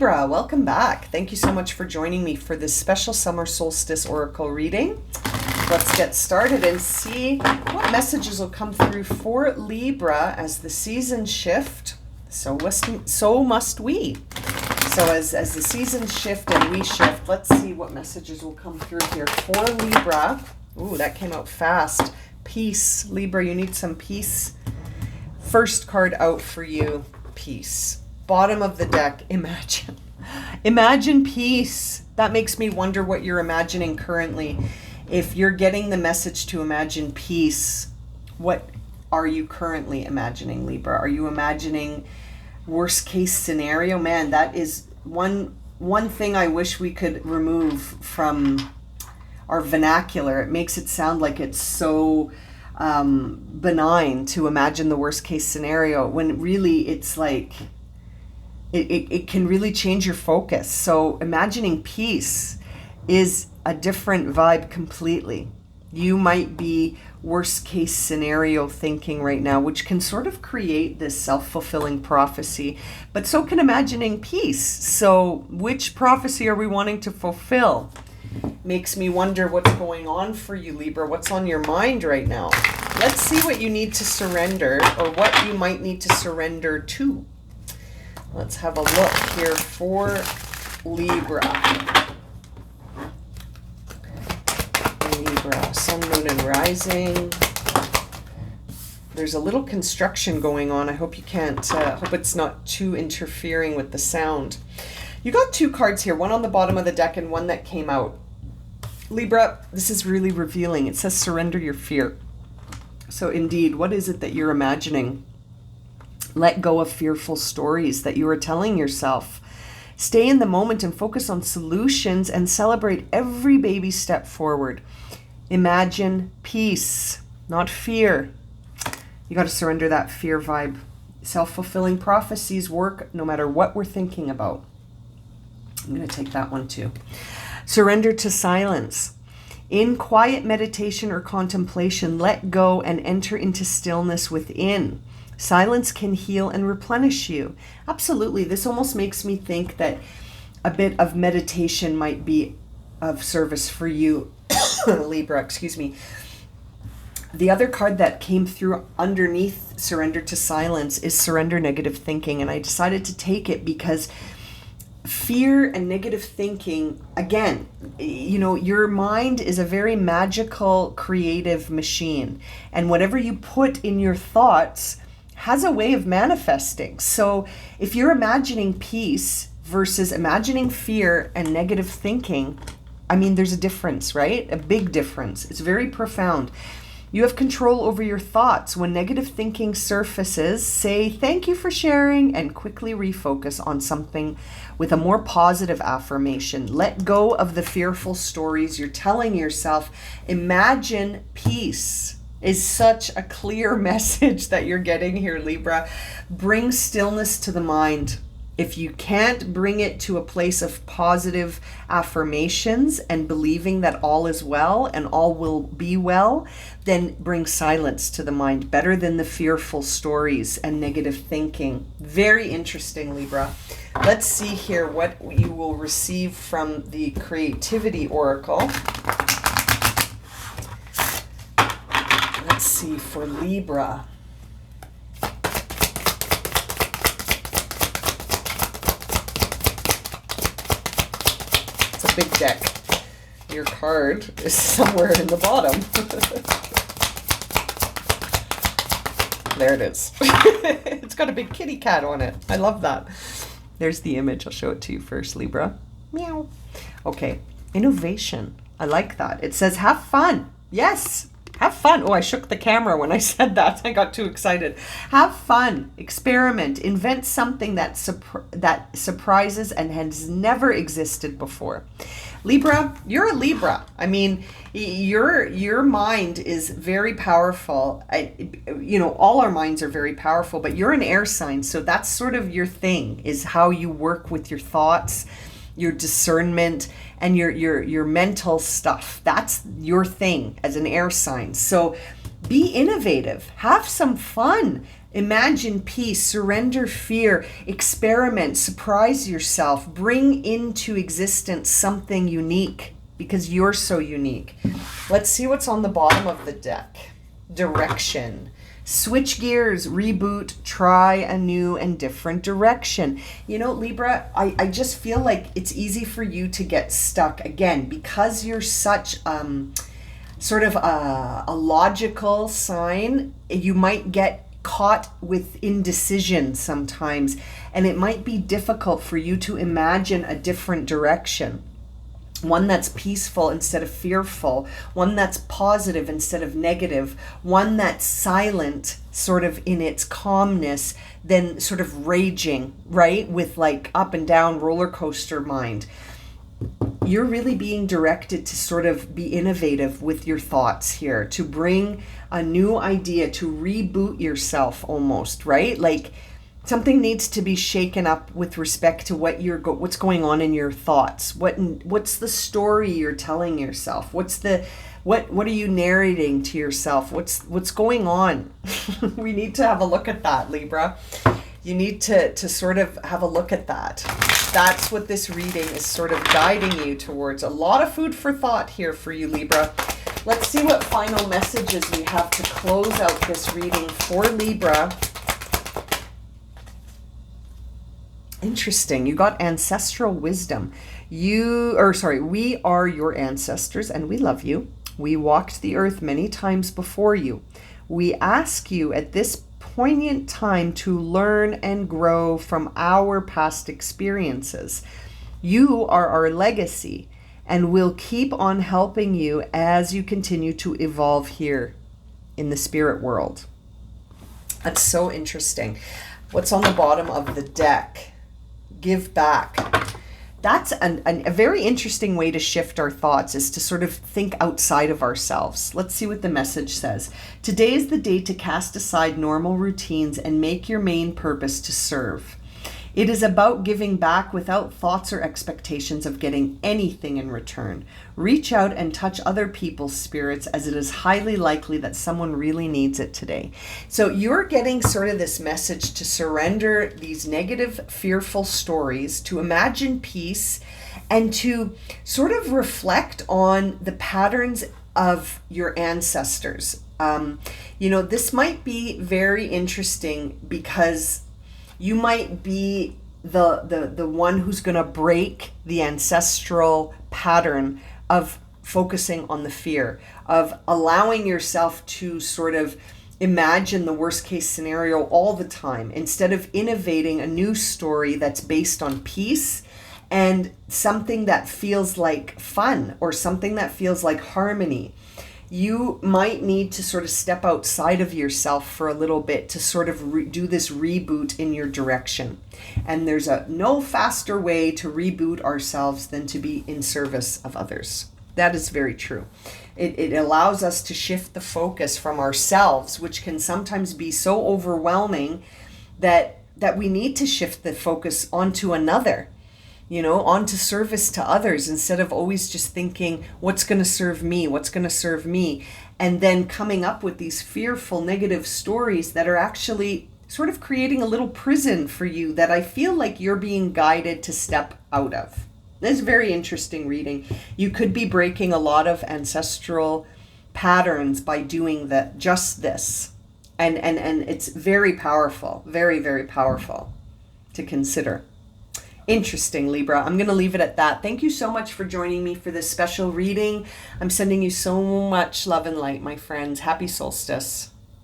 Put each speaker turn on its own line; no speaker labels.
Libra, welcome back. Thank you so much for joining me for this special summer solstice oracle reading. Let's get started and see what messages will come through for Libra as the seasons shift. So must we. So as the seasons shift and we shift, let's see what messages will come through here for Libra. Ooh, that came out fast. Peace. Libra, you need some peace. First card out for you, peace. Bottom of the deck, imagine. Imagine peace. That makes me wonder what you're imagining currently. If you're getting the message to imagine peace, what are you currently imagining, Libra? Are you imagining worst case scenario? Man, that is one thing I wish we could remove from our vernacular. It makes it sound like it's so benign to imagine the worst case scenario, when really it's like it can really change your focus. So imagining peace is a different vibe completely. You might be worst case scenario thinking right now, which can sort of create this self-fulfilling prophecy, but so can imagining peace. So which prophecy are we wanting to fulfill? Makes me wonder what's going on for you, Libra. What's on your mind right now? Let's see what you need to surrender, or what you might need to surrender to. Let's have a look here for Libra. Libra, sun, moon, and rising. There's a little construction going on. I hope you can't, hope it's not too interfering with the sound. You got two cards here, one on the bottom of the deck and one that came out. Libra, this is really revealing. It says surrender your fear. So indeed, what is it that you're imagining? Let go of fearful stories that you are telling yourself. Stay in the moment and focus on solutions and celebrate every baby step forward. Imagine peace, not fear. You got to surrender that fear vibe. Self-fulfilling prophecies work no matter what we're thinking about. I'm going to take that one too. Surrender to silence. In quiet meditation or contemplation, let go and enter into stillness within. Silence can heal and replenish you. Absolutely. This almost makes me think that a bit of meditation might be of service for you, Libra, excuse me. The other card that came through underneath surrender to silence is surrender negative thinking. And I decided to take it because fear and negative thinking, again, you know, your mind is a very magical, creative machine. And whatever you put in your thoughts has a way of manifesting. So if you're imagining peace versus imagining fear and negative thinking, I mean, there's a difference, right? A big difference. It's very profound. You have control over your thoughts. When negative thinking surfaces, say thank you for sharing and quickly refocus on something with a more positive affirmation. Let go of the fearful stories you're telling yourself. Imagine peace is such a clear message that you're getting here, Libra. Bring stillness to the mind. If you can't bring it to a place of positive affirmations and believing that all is well and all will be well, then bring silence to the mind. Better than the fearful stories and negative thinking. Very interesting, Libra. Let's see here what you will receive from the Creativity Oracle. Let's see for Libra. It's a big deck. Your card is somewhere in the bottom. There it is. It's got a big kitty cat on it. I love that. There's the image. I'll show it to you first, Libra. Meow. Okay. Innovation. I like that. It says have fun. Yes. Have fun. Oh, I shook the camera when I said that. I got too excited. Have fun. Experiment. Invent something that surprises and has never existed before. Libra, you're a Libra. I mean, your mind is very powerful. You know, all our minds are very powerful, but you're an air sign. So that's sort of your thing, is how you work with your thoughts, your discernment, and your mental stuff. That's your thing as an air sign. So be innovative, have some fun, Imagine peace, surrender fear, experiment, surprise yourself, bring into existence something unique because you're so unique. Let's see what's on the bottom of the deck. Direction. Switch gears, reboot, try a new and different direction. You know, Libra, I just feel like it's easy for you to get stuck again because you're such sort of a logical sign. You might get caught with indecision sometimes, and it might be difficult for you to imagine a different direction. One that's peaceful instead of fearful, one that's positive instead of negative, one that's silent sort of in its calmness, then sort of raging, right? With like up and down roller coaster mind. You're really being directed to sort of be innovative with your thoughts here, to bring a new idea, to reboot yourself almost, right? Like something needs to be shaken up with respect to what's going on in your thoughts. What's the story you're telling yourself? What are you narrating to yourself? What's going on? We need to have a look at that, Libra. You need to sort of have a look at that. That's what this reading is sort of guiding you towards. A lot of food for thought here for you, Libra. Let's see what final messages we have to close out this reading for Libra. Interesting. You got ancestral wisdom. We are your ancestors and we love you. We walked the earth many times before you. We ask you at this poignant time to learn and grow from our past experiences. You are our legacy, and we'll keep on helping you as you continue to evolve here in the spirit world. That's so interesting. What's on the bottom of the deck? Give back. That's a very interesting way to shift our thoughts, is to sort of think outside of ourselves. Let's see what the message says. Today is the day to cast aside normal routines and make your main purpose to serve. It is about giving back without thoughts or expectations of getting anything in return. Reach out and touch other people's spirits, as it is highly likely that someone really needs it today. So you're getting sort of this message to surrender these negative, fearful stories, to imagine peace, and to sort of reflect on the patterns of your ancestors. This might be very interesting because you might be the one who's going to break the ancestral pattern of focusing on the fear, of allowing yourself to sort of imagine the worst case scenario all the time, instead of innovating a new story that's based on peace and something that feels like fun or something that feels like harmony. You might need to sort of step outside of yourself for a little bit to sort of do this reboot in your direction. And there's no faster way to reboot ourselves than to be in service of others. That is very true. It allows us to shift the focus from ourselves, which can sometimes be so overwhelming that we need to shift the focus onto another. Onto service to others, instead of always just thinking, what's going to serve me, and then coming up with these fearful negative stories that are actually sort of creating a little prison for you that I feel like you're being guided to step out of. This is a very interesting reading. You could be breaking a lot of ancestral patterns by doing just this. And it's very powerful, very, very powerful to consider. Interesting, Libra. I'm going to leave it at that. Thank you so much for joining me for this special reading. I'm sending you so much love and light, my friends. Happy solstice.